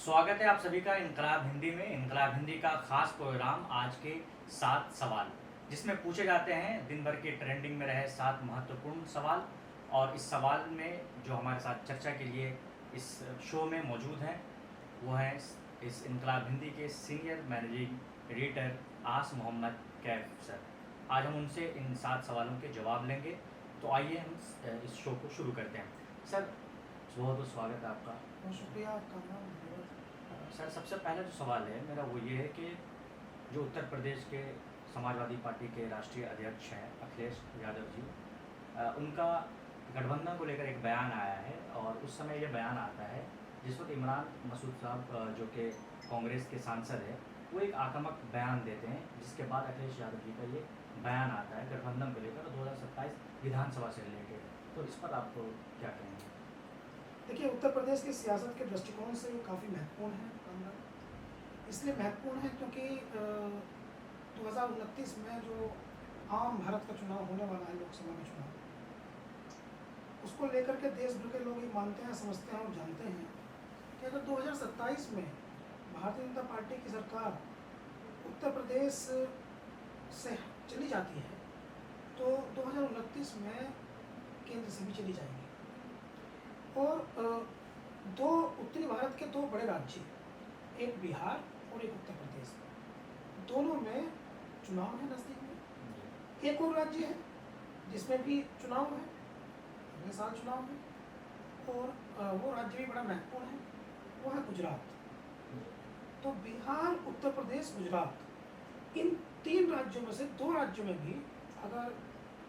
स्वागत है आप सभी का इनकलाब हिंदी में। इनकलाब हिंदी का खास प्रोग्राम आज के 7 सवाल, जिसमें पूछे जाते हैं दिन भर के ट्रेंडिंग में रहे 7 महत्वपूर्ण सवाल। और इस सवाल में जो हमारे साथ चर्चा के लिए इस शो में मौजूद हैं वो हैं इस इनकलाब हिंदी के सीनियर मैनेजिंग एडिटर आस मोहम्मद कैफ सर। आज हम उनसे इन 7 सवालों के जवाब लेंगे। तो आइए हम इस शो को शुरू करते हैं। सर, बहुत बहुत स्वागत है आपका। बहुत शुक्रिया आपका नाम धन्यवाद। सर, सबसे पहला जो सवाल है मेरा वो ये है कि जो उत्तर प्रदेश के समाजवादी पार्टी के राष्ट्रीय अध्यक्ष हैं अखिलेश यादव जी, उनका गठबंधन को लेकर एक बयान आया है और उस समय ये बयान आता है जिस वक्त इमरान मसूद साहब जो कि कांग्रेस के सांसद है वो एक आक्रामक बयान देते हैं, जिसके बाद अखिलेश यादव जी का ये बयान आता है गठबंधन को लेकर 2027 विधानसभा से रिलेटेड। तो इस पर आप क्या कहेंगे? देखिए, उत्तर प्रदेश की सियासत के दृष्टिकोण से काफ़ी महत्वपूर्ण है मामला। इसलिए महत्वपूर्ण है क्योंकि 2029 में जो आम भारत का चुनाव होने वाला है, लोकसभा का चुनाव, उसको लेकर के देश भर के लोग ये मानते हैं, समझते हैं और जानते हैं कि अगर 2027 में भारतीय जनता पार्टी की सरकार उत्तर प्रदेश से चली जाती है तो 2029 में केंद्र से भी चली जाएगी। और दो उत्तरी भारत के 2 बड़े राज्य, एक बिहार और एक उत्तर प्रदेश, दोनों में चुनाव है नज़दीक में। एक और राज्य है जिसमें भी चुनाव है, अगले साल चुनाव है, और वो राज्य भी बड़ा महत्वपूर्ण है, वो है गुजरात। तो बिहार, उत्तर प्रदेश, गुजरात, इन 3 राज्यों में से 2 राज्यों में भी अगर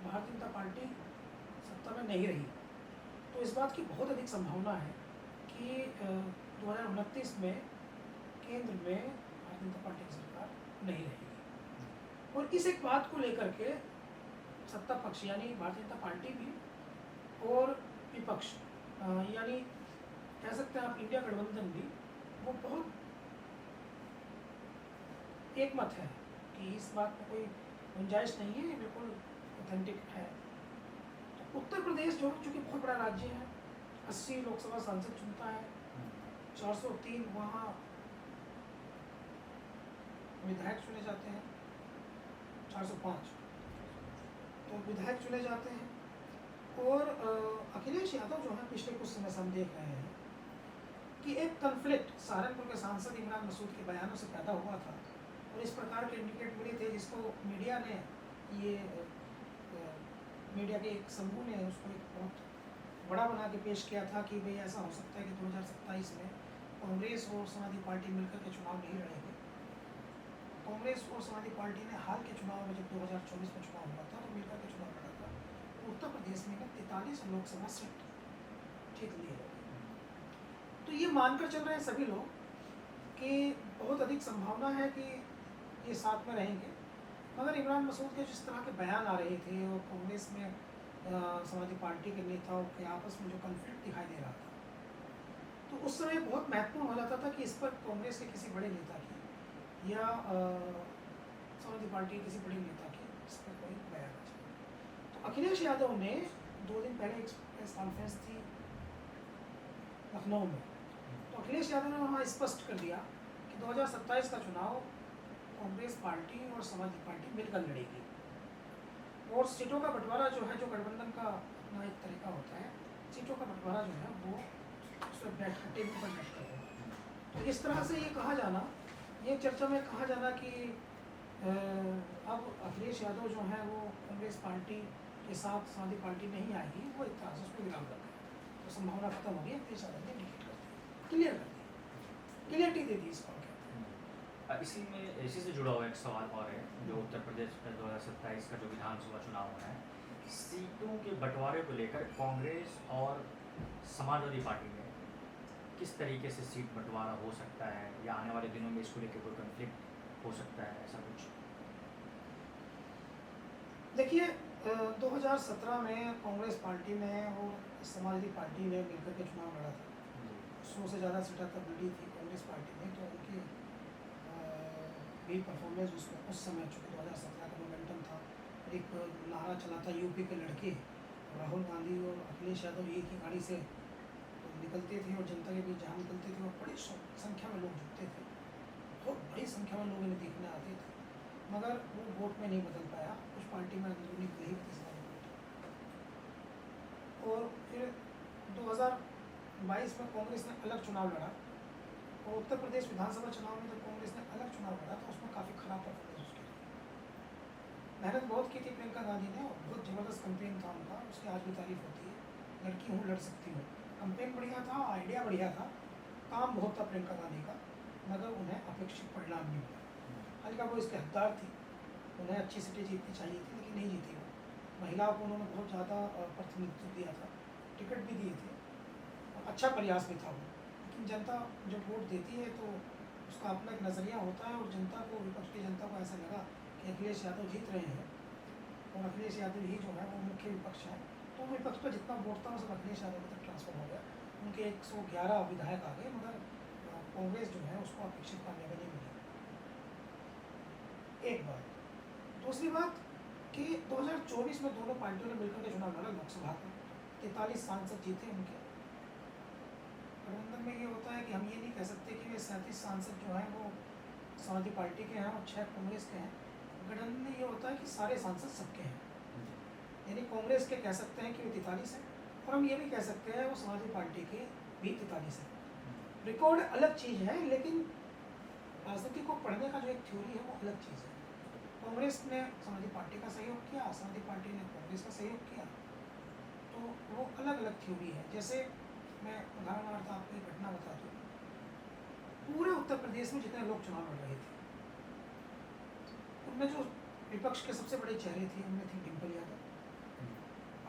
भारतीय जनता पार्टी सत्ता में नहीं रही तो इस बात की बहुत अधिक संभावना है कि 2029 में केंद्र में भारतीय जनता पार्टी की सरकार नहीं रहेगी। और इस एक बात को लेकर के सत्ता पक्ष यानी भारतीय जनता पार्टी भी और विपक्ष यानी कह सकते हैं आप इंडिया गठबंधन भी, वो बहुत एक मत है कि इस बात में कोई गुंजाइश नहीं है, ये बिल्कुल ऑथेंटिक है। तो उत्तर प्रदेश जो चूँकि बहुत बड़ा राज्य है, 80 लोकसभा सांसद चुनता है, 403 वहाँ विधायक चुने जाते हैं, 405 तो विधायक चुने जाते हैं। और अखिलेश यादव जो है पिछले कुछ समय से हम देख रहे हैं कि एक कन्फ्लिक्ट सहारनपुर के सांसद इमरान मसूद के बयानों से पैदा हुआ था और इस प्रकार के इंडिकेट मिले थे, जिसको मीडिया ने मीडिया के एक समूह ने उसको एक बहुत बड़ा बना के पेश किया था कि भाई ऐसा हो सकता है कि 2027 में कांग्रेस और समाजवादी पार्टी मिलकर के चुनाव नहीं लड़ेंगे। कांग्रेस और समाजवादी पार्टी ने हाल के चुनाव में जब 2024 में चुनाव हुआ था तो मिलकर के चुनाव लड़ा था। तो उत्तर प्रदेश में 43 लोकसभा सीट ठीक लिए गए। तो ये मानकर चल रहे हैं सभी लोग कि बहुत अधिक संभावना है कि ये साथ में रहेंगे। मगर इमरान मसूद के जिस तरह के बयान आ रहे थे और कांग्रेस में समाजवादी पार्टी के नेताओं के आपस में जो कन्फ्लिक्ट दिखाई दे रहा था, तो उस समय बहुत महत्वपूर्ण हो जाता था कि इस पर कांग्रेस के किसी बड़े नेता की या समाजवादी पार्टी के किसी बड़े नेता की इस पर कोई बयान आ जाए। तो अखिलेश यादव ने 2 दिन पहले एक प्रेस कॉन्फ्रेंस थी लखनऊ में, तो अखिलेश यादव ने वहाँ स्पष्ट कर दिया कि 2027 का चुनाव कांग्रेस पार्टी और समाजवादी पार्टी मिलकर लड़ेगी और सीटों का बंटवारा जो है, जो गठबंधन का अपना एक तरीका होता है, सीटों का बंटवारा जो है वो उस पर बैठ टेबल पर बैठ कर होगा। तो इस तरह से ये कहा जाना, ये चर्चा में कहा जाना कि अब अखिलेश यादव जो है वो कांग्रेस पार्टी के साथ समाजवादी पार्टी नहीं आएगी, वो एक तरह से उसको विराम कर दिया। तो संभावना खत्म हो गई, अखिलेश यादव ने इंडिकेट कर दिया, क्लियर कर दिया, क्लियरिटी दे दी इसको। इसी से जुड़ा हुआ एक सवाल और है, जो उत्तर प्रदेश में 2027 का जो विधानसभा चुनाव होना है, सीटों के बंटवारे को लेकर कांग्रेस और समाजवादी पार्टी में किस तरीके से सीट बंटवारा हो सकता है या आने वाले दिनों में इसको लेकर कोई कन्फ्लिक्ट हो सकता है, ऐसा कुछ? देखिए, 2017 में कांग्रेस पार्टी ने और समाजवादी पार्टी ने मिलकर के चुनाव लड़ा था। 100 से ज़्यादा सीटें तब लड़ी थी कांग्रेस पार्टी ने, तो उनकी भी परफॉर्मेंस उसमें उस समय चूँकि 2017 का मोमेंटम था, एक नारा चला था यूपी के लड़के राहुल गांधी और अखिलेश यादव एक ही गाड़ी से निकलते थे और जनता के बीच जहाँ निकलते थे वो बड़ी संख्या में संख्या में लोग इन्हें देखने आते थे, मगर वो वोट में नहीं बदल पाया। कुछ पार्टी में अंदरूनी गई थी और फिर 2022 में कांग्रेस ने अलग चुनाव लड़ा और उत्तर प्रदेश विधानसभा चुनाव में जब कांग्रेस ने अलग चुनाव लड़ा तो उसमें काफ़ी खराब परफॉर्मेंस उसकी रही। मेहनत बहुत की थी प्रियंका गांधी ने और बहुत ज़बरदस्त कंपेन था उनका, उसकी आज भी तारीफ होती है। लड़की हूँ, लड़ सकती हूँ, कंपेन बढ़िया था, आइडिया बढ़िया था, काम बहुत था प्रियंका गांधी का, मगर उन्हें अपेक्षित परिणाम नहीं मिला। आज का वो इसके हकदार थी, उन्हें अच्छी सीटें जीतनी चाहिए थी लेकिन नहीं जीती वो। महिलाओं को उन्होंने बहुत ज़्यादा प्रतिनिधित्व दिया था, टिकट भी दिए थे और अच्छा प्रयास भी था वो। लेकिन जनता जब वोट देती है तो उसका अपना एक नज़रिया होता है और जनता को, विपक्ष की जनता को ऐसा लगा कि अखिलेश यादव जीत रहे हैं और अखिलेश यादव ही जो है वो मुख्य विपक्ष है, तो विपक्ष पर जितना वोट था वो सब अखिलेश यादव तक ट्रांसफर हो गया। उनके 111 विधायक आ गए, मगर कांग्रेस जो है उसको अपेक्षित कामयाबी नहीं मिली। एक बात। दूसरी बात कि 2024 में दोनों पार्टियों ने मिलकर के चुनाव लड़ा लोकसभा का, 43 सांसद जीते उनके। गठबंधन में ये होता है कि हम ये नहीं कह सकते कि वे 37 सांसद जो हैं वो समाजवादी पार्टी के हैं और 6 कांग्रेस के हैं। गठबंधन में ये होता है कि सारे सांसद सबके हैं, यानी कांग्रेस के कह सकते हैं कि वे 43 हैं और हम ये भी कह सकते हैं वो समाजवादी पार्टी के भी 43 हैं। रिकॉर्ड अलग चीज़ है, लेकिन राजनीति को पढ़ने का जो एक थ्योरी है वो अलग चीज़ है। कांग्रेस ने समाजवादी पार्टी का सहयोग किया, समाजवादी पार्टी ने कांग्रेस का सहयोग किया, तो वो अलग अलग थ्योरी है। जैसे मैं उदाहरणार्थ आपको एक घटना बता दूँ, पूरे उत्तर प्रदेश में जितने लोग चुनाव लड़ रहे थे उनमें जो विपक्ष के सबसे बड़े चेहरे थे उनमें थी डिम्पल यादव,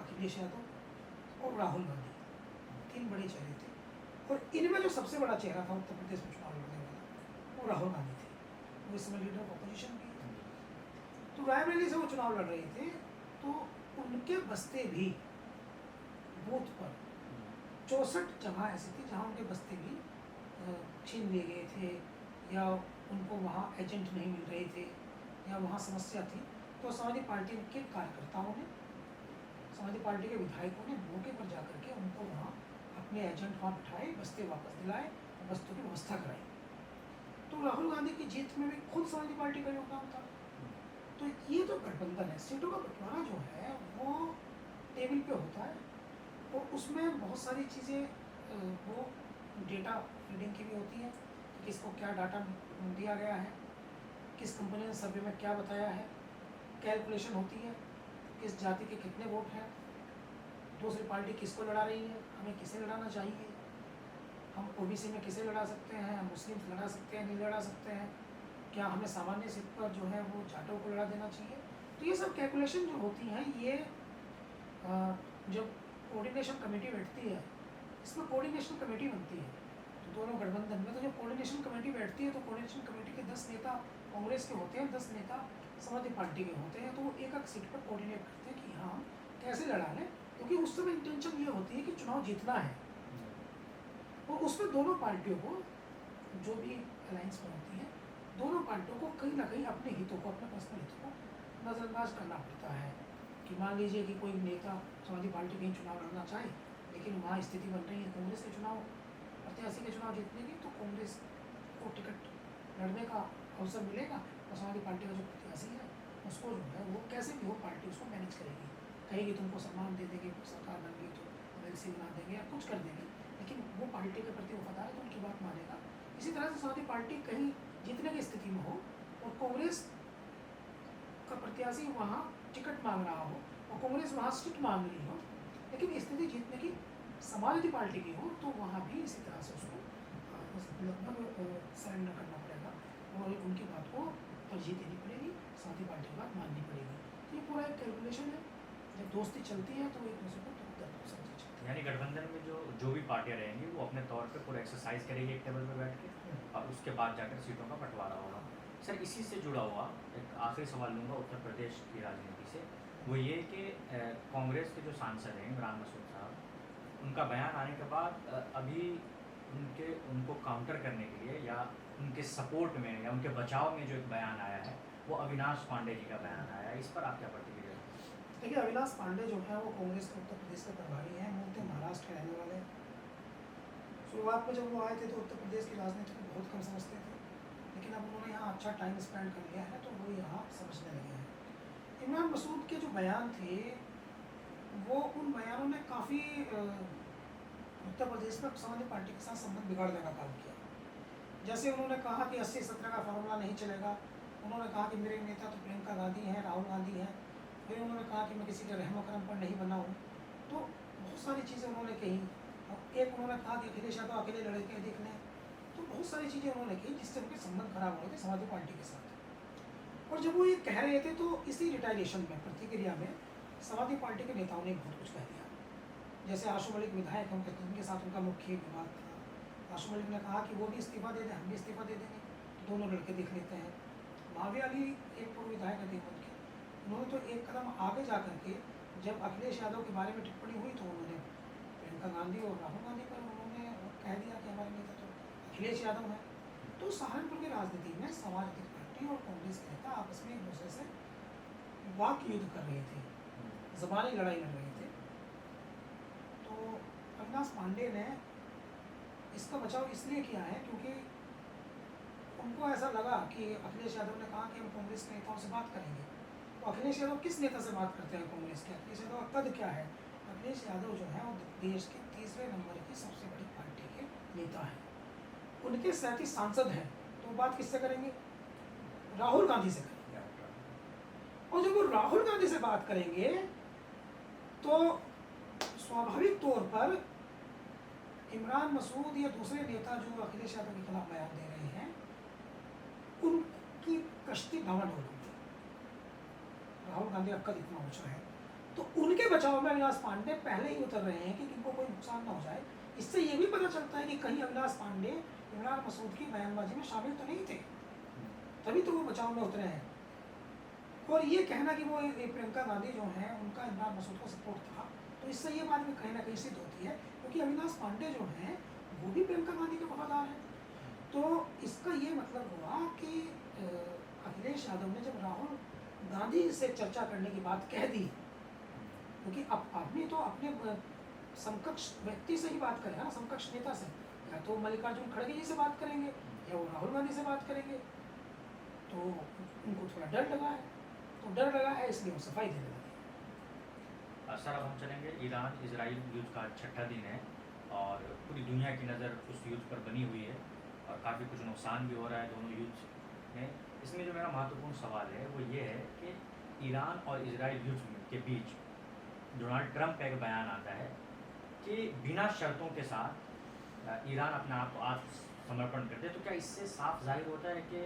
अखिलेश यादव और राहुल गांधी, 3 बड़े चेहरे थे। और इनमें जो सबसे बड़ा चेहरा था उत्तर प्रदेश में चुनाव लड़ने वाला वो राहुल गांधी थे, वो इस समय लीडर ऑफ अपोजिशन भी। तो रायबरेली से वो चुनाव लड़ रहे थे, तो उनके बस्ते भी बूथ पर 64 जगह ऐसी थी जहाँ उनके बस्ते भी छीन लिए गए थे या उनको वहाँ एजेंट नहीं मिल रहे थे या वहाँ समस्या थी। तो समाजवादी पार्टी के कार्यकर्ताओं ने, समाजवादी पार्टी के विधायकों ने मौके पर जाकर के उनको वहाँ अपने एजेंट वहाँ बिठाए, बस्ते वापस दिलाए और बस्तों की व्यवस्था कराई। तो राहुल गांधी की जीत में भी खुद समाजवादी पार्टी का योगदान था। तो ये जो गठबंधन है, सीटों का बंटवारा जो है वो टेबल पे होता है और उसमें बहुत सारी चीज़ें वो डेटा फीडिंग की भी होती है, किसको क्या डाटा दिया गया है, किस कंपनी ने सर्वे में क्या बताया है, कैलकुलेशन होती है किस जाति के कितने वोट हैं, दूसरी पार्टी किसको लड़ा रही है, हमें किसे लड़ाना चाहिए, हम ओबीसी में किसे लड़ा सकते हैं, हम मुस्लिम लड़ा सकते हैं, नहीं लड़ा सकते हैं, क्या हमें सामान्य सीट पर जो है वो जाटों को लड़ा देना चाहिए। तो ये सब कैलकुलेशन जो होती हैं, ये जब कोऑर्डिनेशन कमेटी बैठती है, इसमें कोऑर्डिनेशन कमेटी बनती है तो दोनों गठबंधन में, तो जब कोऑर्डिनेशन कमेटी बैठती है तो कोऑर्डिनेशन कमेटी के 10 नेता कांग्रेस के होते हैं, 10 नेता समाजवादी पार्टी के होते हैं। तो वो एक एक सीट पर कोऑर्डिनेट करते हैं कि हाँ कैसे लड़ा लें, क्योंकि उस समय इंटेंशन ये होती है कि चुनाव जीतना है। और उसमें दोनों पार्टियों को, जो भी अलायंस में होती है, दोनों पार्टियों को कहीं ना कहीं अपने हितों को, अपने पर्सनल हितों को नज़रअंदाज करना पड़ता है। कि मान लीजिए कि कोई नेता समाजवादी पार्टी कहीं चुनाव लड़ना चाहे, लेकिन वहाँ स्थिति बन रही है कांग्रेस के चुनाव, प्रत्याशी के चुनाव जीतने की, तो कांग्रेस को टिकट लड़ने का अवसर मिलेगा और समाजवादी पार्टी का जो प्रत्याशी है उसको जो है वो कैसे भी हो पार्टी उसको मैनेज करेगी, कहेगी तुमको सम्मान दे देंगे, सरकार बन गई तो एमएलसी बना देंगे या कुछ कर देंगे, लेकिन वो पार्टी के प्रति वफादार है तो उनकी बात मानेगा। इसी तरह से समाजवादी पार्टी कहीं जीतने की स्थिति में हो और कांग्रेस का प्रत्याशी वहाँ टिकट मांग रहा हो और कांग्रेस वहाँ सीट मांग रही हो, लेकिन स्थिति जीतने की समाजवादी पार्टी की हो, तो वहाँ भी इसी तरह से उसको लगभग सरेंडर करना पड़ेगा और उनकी बात को तरजीह देनी पड़ेगी, समाजवादी पार्टी की बात माननी पड़ेगी। तो ये पूरा एक कैलकुलेशन है, जब दोस्ती चलती है तो एक दूसरे को समझ चलती है। यानी गठबंधन में जो भी पार्टियां रहेंगी वो अपने तौर पे पूरा एक्सरसाइज करेगी एक टेबल पे बैठ के और उसके बाद जाकर सीटों का बंटवारा होगा। सर इसी से जुड़ा हुआ एक आखिरी सवाल लूँगा उत्तर प्रदेश की राजनीति से, वो ये कि कांग्रेस के जो सांसद हैं इमरान मसूद साहब, उनका बयान आने के बाद अभी उनको काउंटर करने के लिए या उनके सपोर्ट में या उनके बचाव में जो एक बयान आया है वो अविनाश पांडे जी का बयान आया है, इस पर आप क्या प्रतिक्रिया? देखिए अविनाश पांडे जो है वो कांग्रेस के उत्तर प्रदेश के प्रभारी हैं, मूलतः महाराष्ट्र के रहने वाले हैं। शुरुआत में जब वो आए थे तो उत्तर प्रदेश की राजनीति को बहुत कम समझते थे, लेकिन अब उन्होंने यहाँ अच्छा टाइम स्पेंड कर लिया है तो वो यहाँ समझने लगे हैं। इमरान मसूद के जो बयान थे वो उन बयानों ने काफ़ी उत्तर प्रदेश में समाजवादी पार्टी के साथ संबंध बिगाड़ने का काम किया। जैसे उन्होंने कहा कि 80-17 का फार्मूला नहीं चलेगा, उन्होंने कहा कि मेरे नेता तो प्रियंका गांधी हैं, राहुल गांधी हैं, फिर उन्होंने कहा कि मैं किसी के रहम करम पर नहीं बना हूँ। तो बहुत सारी चीज़ें उन्होंने कही। और एक उन्होंने कहा कि अखिलेश यादव अकेले लड़के देख लें। तो बहुत सारी चीज़ें उन्होंने कही जिससे उनके संबंध खराब हो गए थे समाजवादी पार्टी के साथ। और जब वो ये कह रहे थे तो इसी रिटायरेशन में प्रतिक्रिया में समाजवादी पार्टी के नेताओं ने बहुत कुछ कह दिया। जैसे आशु मलिक विधायक हैं, उनके साथ उनका मुख्य विवाद था। आशु मलिक ने कहा कि वो भी इस्तीफा दे दें, हम भी इस्तीफा दे देंगे, तो दोनों लड़के देख लेते हैं। माविया अली एक पूर्व विधायक है देवबंद के, उन्होंने तो एक कदम आगे जा करके जब अखिलेश यादव के बारे में टिप्पणी हुई तो उन्होंने प्रियंका गांधी और राहुल गांधी पर उन्होंने कह दिया कि हमारे नेता तो अखिलेश यादव है। तो सहारनपुर की राजनीति में समाजवादी पार्टी और कांग्रेस के नेता आपस में एक दूसरे से वाक युद्ध कर रहे थे, ज़बानी लड़ाई लड़ रहे थे। तो अविनाश पांडे ने इसका बचाव इसलिए किया है क्योंकि उनको ऐसा लगा कि अखिलेश यादव ने कहा कि हम कांग्रेस के नेताओं से बात करेंगे। तो अखिलेश यादव किस नेता से बात करते हैं कांग्रेस के? अखिलेश यादव का कद क्या है? अखिलेश यादव जो है वो देश के तीसरे नंबर की सबसे बड़ी पार्टी के नेता हैं। उनके 37 सांसद हैं, तो बात किससे करेंगे? राहुल गांधी से करेंगे। और जब वो राहुल गांधी से बात करेंगे तो स्वाभाविक तौर पर इमरान मसूद या दूसरे नेता जो अखिलेश यादव के खिलाफ बयान दे रहे हैं उनकी कश्ती डावाडोल होगी। राहुल गांधी का कद इतना ऊंचा है तो उनके बचाव में अविनाश पांडे पहले ही उतर रहे हैं कि इनको कोई नुकसान ना हो जाए। इससे ये भी पता चलता है कि कहीं अविनाश पांडे इमरान मसूद की बयानबाजी में शामिल तो नहीं थे, तभी तो वो बचाव में उतरे हैं। और ये कहना कि वो प्रियंका गांधी जो हैं उनका इमरान मसूद को सपोर्ट था, तो इससे ये बात भी कहीं ना कहीं सिद्ध होती है क्योंकि अविनाश पांडे जो हैं वो भी प्रियंका गांधी के वफादार हैं। तो इसका ये मतलब हुआ कि अखिलेश यादव ने जब राहुल गांधी से चर्चा करने की बात कह दी, क्योंकि अब आदमी तो अपने समकक्ष व्यक्ति से ही बात करेगा ना, समकक्ष नेता से, या तो मल्लिकार्जुन खड़गे जी से बात करेंगे या वो राहुल गांधी से बात करेंगे। तो उनको थोड़ा डर लगा है, तो डर लगा है इसलिए वो सफाई देने लगे। सर अब हम चलेंगे, ईरान इजराइल युद्ध का 6ठा दिन है और पूरी दुनिया की नज़र उस युद्ध पर बनी हुई है और काफ़ी कुछ नुकसान भी हो रहा है दोनों युद्ध में। इसमें जो मेरा महत्वपूर्ण सवाल है वो ये है कि ईरान और इजराइल युद्ध के बीच डोनाल्ड ट्रंप का एक बयान आता है कि बिना शर्तों के साथ ईरान अपने आप को आत्मसमर्पण कर दे। तो क्या इससे साफ जाहिर होता है कि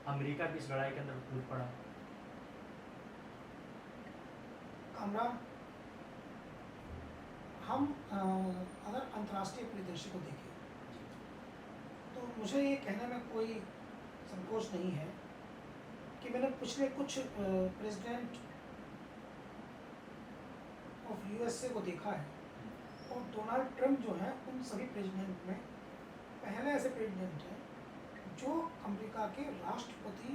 अमेरिका भी इस लड़ाई के अंदर कूद पड़ा? कामरान, हम अगर अंतर्राष्ट्रीय परिदृश्य को देखें तो मुझे ये कहने में कोई संकोच नहीं है कि मैंने पिछले कुछ प्रेसिडेंट ऑफ यूएसए को देखा है और डोनाल्ड ट्रंप जो है उन सभी प्रेसिडेंट में पहले ऐसे प्रेसिडेंट हैं जो अमेरिका के राष्ट्रपति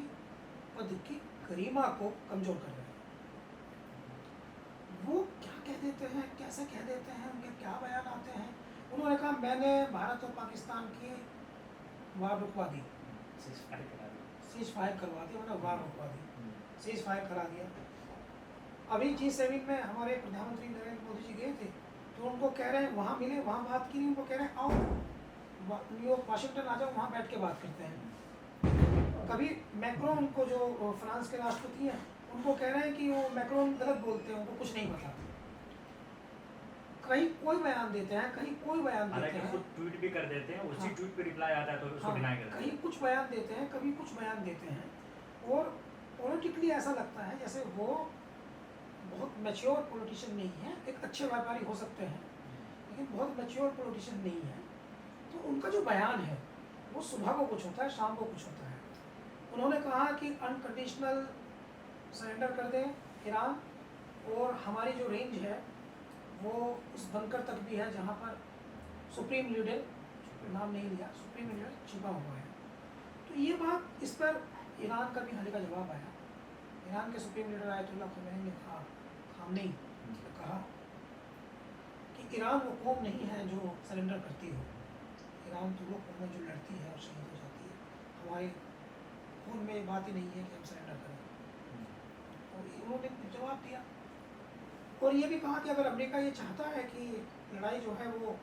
पद की गरिमा को कमज़ोर कर रहे हैं। वो क्या कह देते हैं, कैसे कह देते हैं, उनके क्या बयान आते हैं। उन्होंने कहा मैंने भारत और पाकिस्तान की वार रुकवा दी, सीज फायर करवा दी, उन्होंने वार रुकवा दी, सीज फायर करा दिया। अभी G7 में हमारे प्रधानमंत्री नरेंद्र मोदी जी गए थे तो उनको कह रहे हैं वहाँ मिले, वहाँ बात की नहीं, उनको कह रहे हैं आओ न्यूयॉर्क वाशिंगटन आ जाओ, वहाँ बैठ के बात करते हैं। कभी मैक्रोन, उनको जो फ्रांस के राष्ट्रपति हैं, उनको कह रहे हैं कि वो मैक्रोन गलत बोलते हैं, उनको कुछ नहीं पता। कहीं कोई बयान देते हैं, कहीं कोई बयान देते हैं, खुद ट्वीट भी कर देते हैं, उसी ट्वीट पे रिप्लाई आता है तो उसको डिनाई कर देते हैं। कहीं कुछ बयान देते हैं, कभी कुछ बयान देते हैं। और पॉलिटिकली ऐसा लगता है जैसे वो बहुत मैच्योर पॉलिटिशियन नहीं है। एक अच्छे व्यापारी हो सकते हैं लेकिन बहुत मैच्योर पॉलिटिशियन नहीं है। तो उनका जो बयान है वो सुबह को कुछ होता है, शाम को कुछ होता है। उन्होंने कहा कि अनकंडीशनल सरेंडर कर दें ईरान, और हमारी जो रेंज है वो उस बंकर तक भी है जहाँ पर सुप्रीम लीडर, नाम नहीं लिया, सुप्रीम लीडर छिपा हुआ है। तो ये बात, इस पर ईरान का भी हाल का जवाब आया। ईरान के सुप्रीम लीडर आयतुल्लाह खमेनी ने कहा, खामनेई ने कहा कि ईरान वो कौम नहीं है जो सरेंडर करती हो। ईरान तो वो कौम है जो लड़ती है और शहीद हो जाती है। हमारे खून में ये बात ही नहीं है कि हम सरेंडर करें। तो उन्होंने जवाब दिया और ये भी कहा कि अगर अमेरिका ये चाहता है कि लड़ाई जो है वो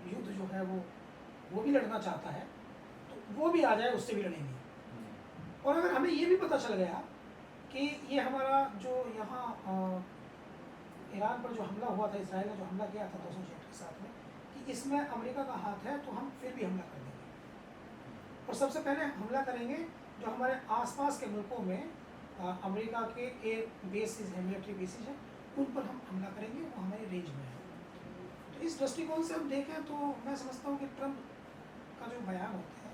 युद्ध जो है वो भी लड़ना चाहता है तो वो भी आ जाए, उससे भी लड़ेंगे। और अगर हमें ये भी पता चल गया कि ये हमारा जो यहाँ ईरान पर जो हमला हुआ था, इसराइल ने जो हमला किया था 200 जेट के साथ में, कि इसमें अमेरिका का हाथ है, तो हम फिर भी हमला कर देंगे। और सबसे पहले हमला करेंगे जो हमारे आसपास के मुल्कों में अमेरिका के एयर बेसिस हैं, मिलिट्री बेसिस हैं, उन पर हम हमला करेंगे, वो हमारी रेंज में है। तो इस दृष्टिकोण से हम देखें तो मैं समझता हूँ कि ट्रंप का जो बयान होता है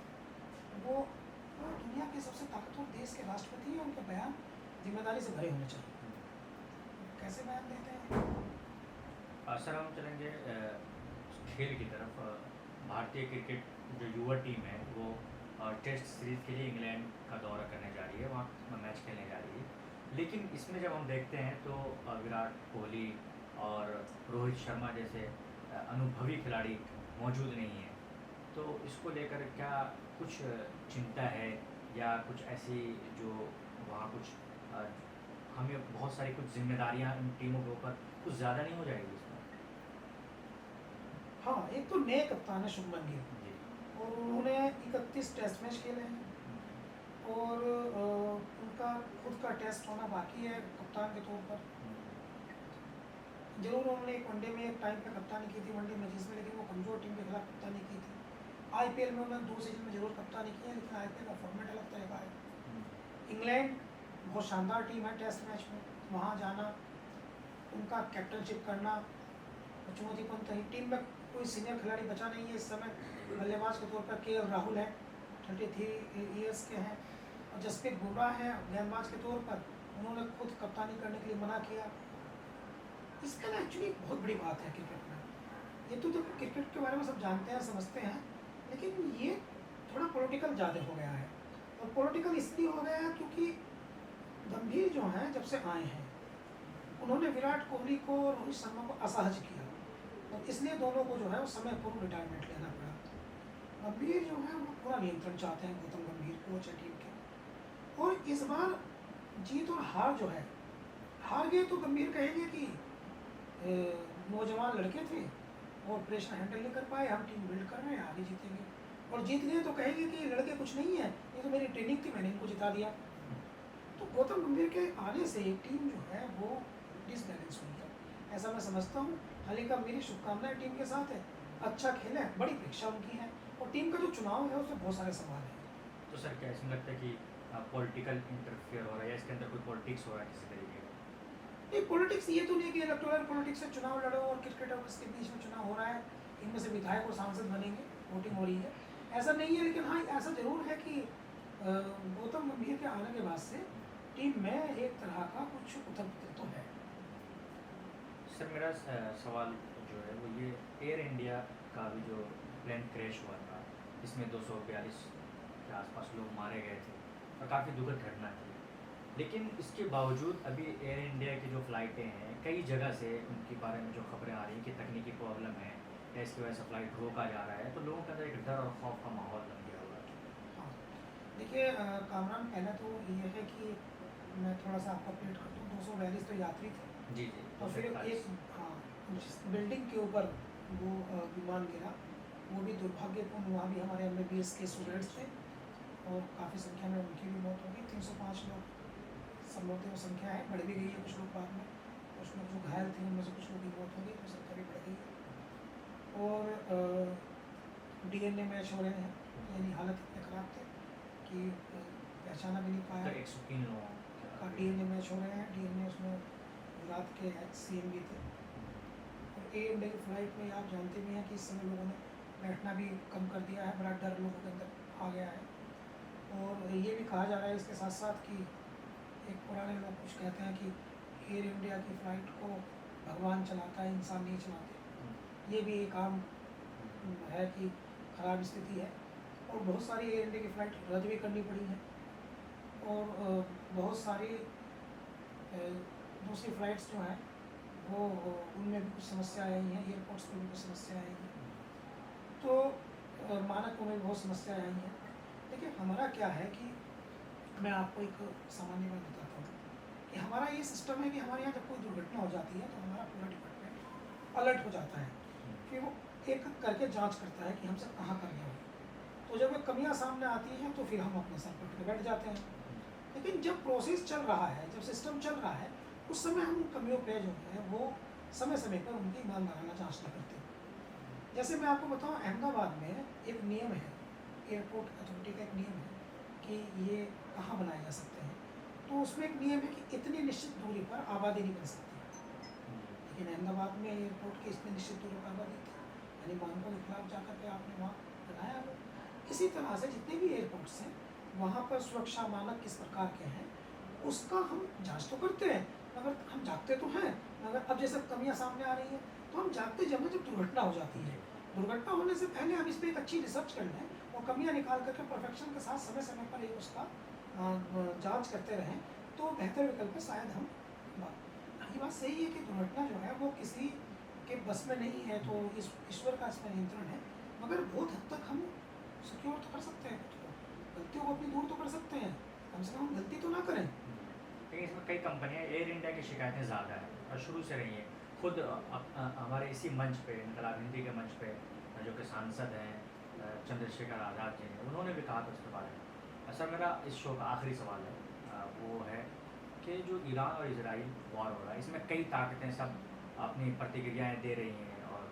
वो दुनिया के सबसे ताकतवर देश के राष्ट्रपति हैं, उनके बयान जिम्मेदारी से भरे होने चाहिए। कैसे बयान देते हैं? सर हम चलेंगे खेल की तरफ। भारतीय क्रिकेट जो युवा टीम है वो टेस्ट सीरीज़ के लिए इंग्लैंड का दौरा करने जा रही है, वहाँ मैच खेलने जा रही है। लेकिन इसमें जब हम देखते हैं तो विराट कोहली और रोहित शर्मा जैसे अनुभवी खिलाड़ी मौजूद नहीं हैं। तो इसको लेकर क्या कुछ चिंता है या कुछ ऐसी जो वहाँ कुछ हमें बहुत सारी कुछ जिम्मेदारियाँ इन टीमों के ऊपर कुछ ज़्यादा नहीं हो जाएगी इसमें? हाँ, एक तो नए कप्तान है शुभमन गिल जी। और उन्होंने 31 टेस्ट मैच खेले हैं और उनका खुद का टेस्ट होना बाकी है कप्तान के तौर पर। जरूर उन्होंने एक वनडे में एक टाइम पे कप्तानी की थी वनडे मैचेस में, लेकिन वो कमज़ोर टीम के खिलाफ कप्तानी की थी। आईपीएल में उन्होंने 2 सीजन में जरूर कप्तानी की है, लेकिन आईपीएल का फॉर्मेट अलग तरह का है। इंग्लैंड बहुत शानदार टीम है, टेस्ट मैच में वहाँ जाना, उनका कैप्टनशिप करना चुनौतीपूर्ण था। टीम में कोई सीनियर खिलाड़ी बचा नहीं है इस समय। बल्लेबाज के तौर पर केएल राहुल है, 33 ईयर्स के हैं, और जसप्रीत बुमराह हैं गेंदबाज के तौर पर, उन्होंने खुद कप्तानी करने के लिए मना किया। इसका ना एक्चुअली एक बहुत बड़ी बात है क्रिकेट में। ये तो जब क्रिकेट के बारे में सब जानते हैं समझते हैं, लेकिन ये थोड़ा पॉलिटिकल ज़्यादा हो गया है। और पॉलिटिकल इसलिए हो गया है क्योंकि गंभीर जो हैं जब से आए हैं उन्होंने विराट कोहली को और रोहित शर्मा को असहज किया, और इसलिए दोनों को जो है वो समय पूर्व रिटायरमेंट लेना पड़ा। गंभीर जो है वो पूरा नियंत्रण चाहते हैं, गौतम गंभीर कोच है टीम के। और इस बार जीत और हार जो है, हार गए तो गंभीर कहेंगे कि नौजवान लड़के थे और प्रेशर हैंडल नहीं कर पाए, हम टीम बिल्ड कर रहे हैं, आगे जीतेंगे। और जीत गए तो कहेंगे कि लड़के कुछ नहीं है, ये तो मेरी ट्रेनिंग थी, मैंने इनको जिता दिया। तो गौतम गंभीर के आने से टीम जो है वो डिसबैलेंस हुई है, ऐसा मैं समझता हूँ। हालांकि मेरी शुभकामनाएं टीम के साथ है, अच्छा खेले, बड़ी परीक्षा उनकी है, और टीम का जो चुनाव है उसमें बहुत सारे सवाल हैं। तो सर क्या इसमें लगता है कि पॉलिटिकल इंटरफेयर हो रहा है या इसके अंदर कोई पॉलिटिक्स हो रहा है किसी तरीके का? नहीं, पॉलिटिक्स ये तो नहीं कि इलेक्टोरल पॉलिटिक्स से चुनाव लड़ो और क्रिकेटर्स के बीच में चुनाव हो रहा है, इनमें से विधायक और सांसद बनेंगे, वोटिंग हो रही है, ऐसा नहीं है। लेकिन हाँ, ऐसा जरूर है कि गौतम गंभीर के आने के बाद से टीम में एक तरह का कुछ उथल पुथल तो है। सर मेरा सवाल जो है वो ये, एयर इंडिया का भी जो प्लेन क्रैश हुआ था इसमें 242 के आसपास लोग मारे गए थे और काफ़ी दुखद घटना थी, लेकिन इसके बावजूद अभी एयर इंडिया की जो फ़्लाइटें हैं कई जगह से उनके बारे में जो खबरें आ रही हैं कि तकनीकी प्रॉब्लम है या इसकी वजह से फ़्लाइट रोका जा रहा है, तो लोगों के अंदर एक डर और खौफ का माहौल बन गया हुआ है। हाँ, देखिए कामरान, पहले तो ये है कि मैं थोड़ा सा आपको अपडेट कर दूँ, 242 तो यात्री थे, जी जी। और फिर एक हाँ जिस बिल्डिंग के ऊपर वो विमान गिरा, वो भी दुर्भाग्यपूर्ण। वहाँ भी हमारे MBBS के स्टूडेंट्स थे और काफ़ी संख्या में उनकी भी मौत हो गई। 305 लोग संभवतः वो संख्या है, बढ़ भी गई है कुछ लोग बाद में, कुछ लोग जो घायल थे उनमें से कुछ लोग की मौत हो गई, तो संख्या भी बढ़ गई है। और DNA मैच हो रहे हैं, यानी हालत इतने ख़राब थे कि पहचाना भी नहीं पाया। 103 लोगों का DNA मैच हो रहे हैं। DNA उसमें गुजरात के CM भी थे। और एयर इंडिया की फ़्लाइट में आप जानते भी हैं कि इस समय लोगों ने बैठना भी कम कर दिया है, बड़ा डर लोगों के अंदर आ गया है। और ये भी कहा जा रहा है इसके साथ साथ कि एक पुराने लोग कुछ कहते हैं कि एयर इंडिया की फ़्लाइट को भगवान चलाता है, इंसान नहीं चलाते। ये भी एक आम है कि ख़राब स्थिति है, और बहुत सारी एयर इंडिया की फ़्लाइट रद्द भी करनी पड़ी है, और बहुत सारी दूसरी फ़्लाइट्स जो हैं वो उनमें भी कुछ समस्याएँ आई हैं, एयरपोर्ट्स पर भी कुछ समस्याएँ आई हैं, तो मानक में भी बहुत समस्याएँ आई हैं। देखिए हमारा क्या है कि मैं आपको एक सामान्य बात बताता हूँ कि हमारा ये सिस्टम है कि हमारे यहाँ जब कोई दुर्घटना हो जाती है तो हमारा पूरा डिपार्टमेंट अलर्ट हो जाता है, फिर वो एक करके जांच करता है कि हमसे कहाँ कर गया हो। तो जब वो कमियां सामने आती हैं तो फिर हम अपने सर पकड़ के बैठ जाते हैं। लेकिन जब प्रोसेस चल रहा है, जब सिस्टम चल रहा है, उस समय हम उन कमियों पे जो है वो समय समय पर उनकी ईमानदाराना जांच नहीं करते। जैसे मैं आपको बताऊं, अहमदाबाद में एक नियम है, एयरपोर्ट अथॉरिटी का एक नियम है कि ये कहाँ बनाए जा सकते हैं। तो उसमें एक नियम है कि इतनी निश्चित दूरी पर आबादी नहीं बन सकती। लेकिन अहमदाबाद में एयरपोर्ट की इतनी निश्चित दूरी पर आबादी थी, यानी मानकों के खिलाफ जाकर के आपने वहाँ बनाया वो। इसी तरह से जितने भी एयरपोर्ट्स हैं वहाँ पर सुरक्षा मानक किस प्रकार के हैं उसका हम जांच तो करते हैं, मगर हम जागते तो हैं। मगर अब जैसे कमियां सामने आ रही हैं तो हम जागते जब दुर्घटना हो जाती है, दुर्घटना होने से पहले हम इस पर एक अच्छी रिसर्च कर लें और कमियां निकाल करके परफेक्शन के साथ समय समय पर एक उसका जांच करते रहें तो बेहतर विकल्प है शायद हम। ये बात सही है कि दुर्घटना जो है वो किसी के बस में नहीं है, तो इस ईश्वर का इसमें नियंत्रण है, मगर बहुत हद तक हम सिक्योर तो कर सकते हैं खुद को, गलतियों को अपनी दूर तो कर सकते हैं, कम से कम गलती तो ना करें। लेकिन इसमें कई कंपनियां, एयर इंडिया की शिकायतें ज़्यादा है और शुरू से रही हैं। खुद हमारे इसी मंच पे, इनकलाब हिंदी के मंच पे जो कि सांसद हैं चंद्रशेखर आज़ाद जी ने, उन्होंने भी कहा था उसके बारे में। सर मेरा इस शो का आखिरी सवाल है, वो है कि जो ईरान और इजराइल वॉर हो रहा है, इसमें कई ताकतें सब अपनी प्रतिक्रियाएं दे रही हैं और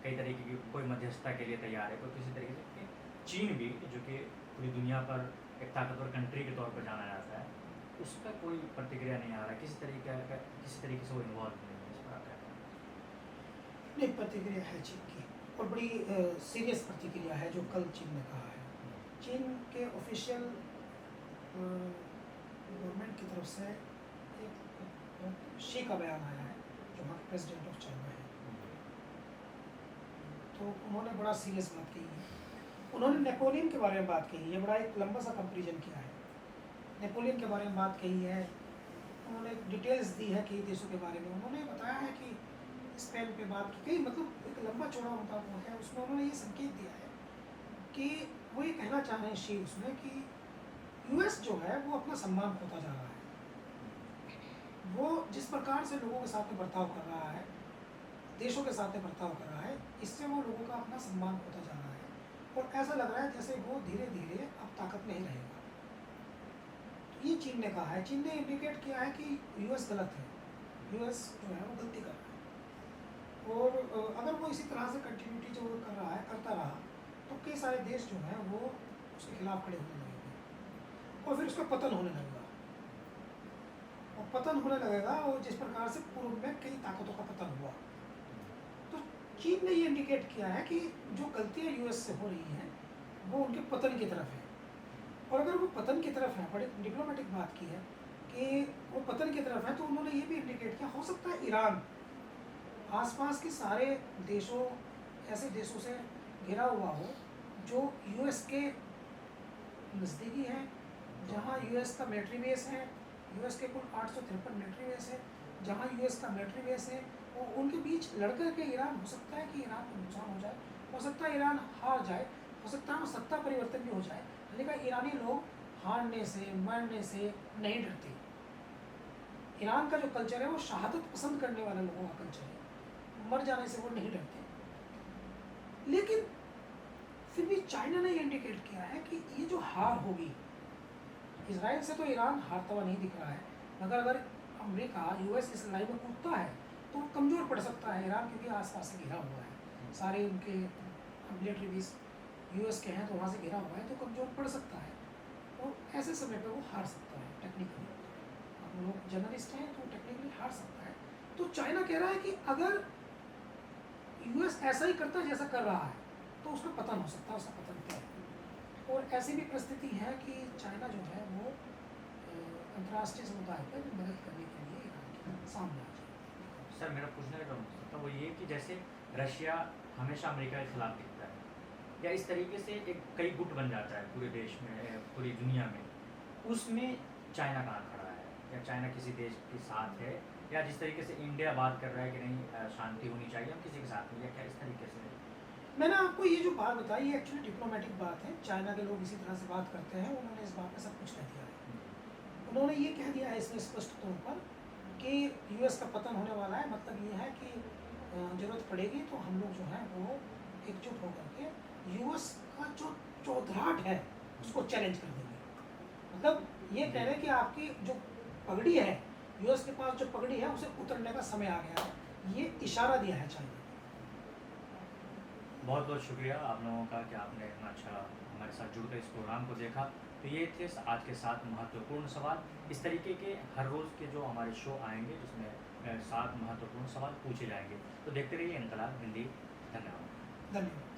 कई तरीके की, कोई मध्यस्थता के लिए तैयार है, कोई किसी तरीके से। चीन भी, जो कि पूरी दुनिया पर एक ताकतवर कंट्री के तौर पर जाना जाता है, उसका कोई प्रतिक्रिया नहीं आ रहा, किसी तरीके से वो इन्वॉल्व नहीं है इस पर, आप क्या कहते हैं? नहीं, प्रतिक्रिया है चीन की और बड़ी सीरियस प्रतिक्रिया है जो कल चीन ने कहा है। चीन के ऑफिशियल गवर्नमेंट की तरफ से एक शी का बयान आया है जो वहाँ प्रेसिडेंट ऑफ चाइना है, तो उन्होंने बड़ा सीरियस बात कही है। उन्होंने नेपोलियन के बारे में बात कही है, बड़ा एक लंबा सा कंपेरिजन किया है, नेपोलियन के बारे में बात कही है, उन्होंने डिटेल्स दी है कई देशों के बारे में, उन्होंने बताया है कि स्पेन पे बात की, कई मतलब एक लंबा चौड़ा उनका वो है, उसमें उन्होंने ये संकेत दिया है कि वो ये कहना चाह रहे हैं शी उसमें कि यूएस जो है वो अपना सम्मान खोता जा रहा है, वो जिस प्रकार से लोगों के साथ में बर्ताव कर रहा है, देशों के साथ में बर्ताव कर रहा है, इससे वो लोगों का अपना सम्मान खोता जा रहा है और ऐसा लग रहा है जैसे वो धीरे धीरे अब ताकत में ही रहेगा। तो ये चीन ने कहा है, चीन ने इंडिकेट किया है कि यूएस गलत है, यूएस जो है वो गलती कर रहा है और अगर वो इसी तरह से कंटिन्यूटी जो कर रहा है करता रहा तो कई सारे देश जो हैं वो उसके खिलाफ खड़े होने लगेंगे और फिर उसका पतन होने लगेगा, और पतन होने लगेगा और जिस प्रकार से पूर्व में कई ताकतों का पतन हुआ। तो चीन ने ये इंडिकेट किया है कि जो गलतियाँ यूएस से हो रही हैं वो उनके पतन की तरफ है, और अगर वो पतन की तरफ है, बड़ी डिप्लोमेटिक बात की है कि वो पतन की तरफ है, तो उन्होंने ये भी इंडिकेट किया हो सकता है ईरान आसपास के सारे देशों, ऐसे देशों से घिरा हुआ हो जो यूएस के नज़दीकी हैं, जहां यूएस का मिलिट्री बेस है, यूएस के कुल 853 मिलिट्री बेस है, जहां यूएस का मिलिट्री बेस है, और उनके बीच लड़कर के ईरान, हो सकता है कि ईरान को नुकसान हो जाए, हो सकता है ईरान हार जाए, हो सकता है सत्ता परिवर्तन भी हो जाए, लेकिन ईरानी लोग हारने से मरने से नहीं डरते। ईरान का जो कल्चर है वो शहादत पसंद करने वाले लोगों का कल्चर है, मर जाने से वो नहीं डरते। लेकिन फिर भी चाइना ने इंडिकेट किया है कि ये जो हार होगी, इजराइल से तो ईरान हारता हुआ नहीं दिख रहा है, मगर अगर अमेरिका यूएस इस लड़ाई में कूदता है तो वो कमज़ोर पड़ सकता है ईरान, क्योंकि आसपास से घिरा हुआ है, सारे उनके मिलिट्री बेस यूएस के हैं तो वहाँ से घिरा हुआ है, तो कमज़ोर पड़ सकता है, तो ऐसे समय पर वो हार सकता है टेक्निकली। हम लोग जर्नलिस्ट हैं तो टेक्निकली हार सकता है। तो चाइना कह रहा है कि अगर यूएस ऐसा ही करता है जैसा कर रहा है तो उसका पतन हो सकता है, उसका पतन तय है। और ऐसी भी परिस्थिति है कि चाइना जो है वो अंतर्राष्ट्रीय समुदाय पर मदद करने के लिए ईरान के सामने आ जाए। सर मेरा पूछने का मतलब वो ये कि जैसे रशिया हमेशा अमेरिका के खिलाफ दिखता है, या इस तरीके से एक कई गुट बन जाता है पूरे देश में, पूरी दुनिया में, उसमें चाइना कहाँ खड़ा है, या चाइना किसी देश के साथ है, या जिस तरीके से इंडिया बात कर रहा है कि नहीं शांति होनी चाहिए हम किसी के साथ नहीं, या क्या इस तरीके से? मैंने आपको ये जो बात बताई ये एक्चुअली डिप्लोमेटिक बात है। चाइना के लोग इसी तरह से बात करते हैं, उन्होंने इस बात में सब कुछ कह दिया है। उन्होंने ये कह दिया है इसमें स्पष्ट तौर पर कि यूएस का पतन होने वाला है। मतलब ये है कि ज़रूरत पड़ेगी तो हम लोग जो है वो एकजुट होकर के यूएस का जो चौधराट है उसको चैलेंज कर देंगे। मतलब ये कह रहे हैं कि आपकी जो पगड़ी है, यूएस के पास जो पगड़ी है उसे उतरने का समय आ गया है। ये इशारा दिया है चाइना। बहुत बहुत शुक्रिया आप लोगों का कि आपने इतना अच्छा हमारे साथ जुड़कर इस प्रोग्राम को देखा। तो ये थे आज के 7 महत्वपूर्ण सवाल। इस तरीके के हर रोज़ के जो हमारे शो आएंगे जिसमें 7 महत्वपूर्ण सवाल पूछे जाएंगे। तो देखते रहिए इनकलाब हिंदी। धन्यवाद। धन्यवाद।